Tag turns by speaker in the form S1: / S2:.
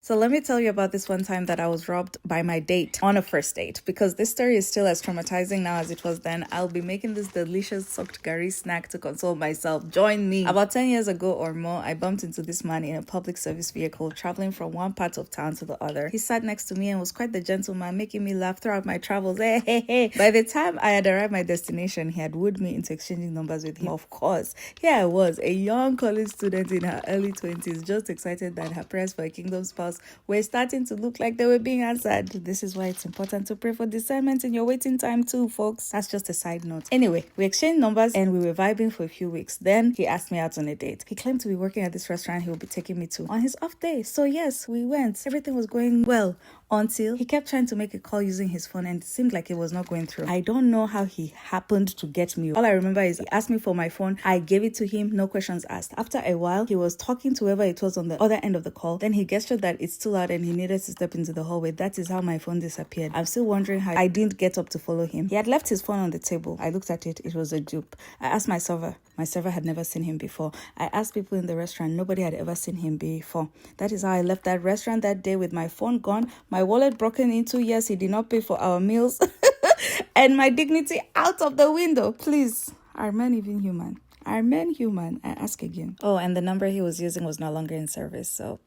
S1: So let me tell you about this one time that I was robbed by my date on a first date, because this story is still as traumatizing now as it was then. I'll be making this delicious soaked curry snack to console myself. Join me. About 10 years ago or more, I bumped into this man in a public service vehicle traveling from one part of town to the other. He sat next to me and was quite the gentleman, making me laugh throughout my travels. Hey, hey, hey. By the time I had arrived at my destination, he had wooed me into exchanging numbers with him. Of course, here I was, a young college student in her early 20s, just excited that her prayers for a kingdom spouse were starting to look like they were being answered. This is why it's important to pray for discernment in your waiting time too, folks. That's just a side note. Anyway, we exchanged numbers and we were vibing for a few weeks. Then he asked me out on a date. He claimed to be working at this restaurant he would be taking me to on his off day. So yes, we went. Everything was going well until he kept trying to make a call using his phone and it seemed like it was not going through. I don't know how he happened to get me. All I remember is he asked me for my phone. I gave it to him, no questions asked. After a while, he was talking to whoever it was on the other end of the call. Then he gestured that it's too loud and he needed to step into the hallway. That is how my phone disappeared. I'm still wondering how I didn't get up to follow him. He had left his phone on the table. I looked at it. It was a dupe. I asked my server. My server had never seen him before. I asked people in the restaurant. Nobody had ever seen him before. That is how I left that restaurant that day with my phone gone, my wallet broken into. Yes, he did not pay for our meals. And my dignity out of the window. Please, are men even human? Are men human? I ask again. Oh, and the number he was using was no longer in service. So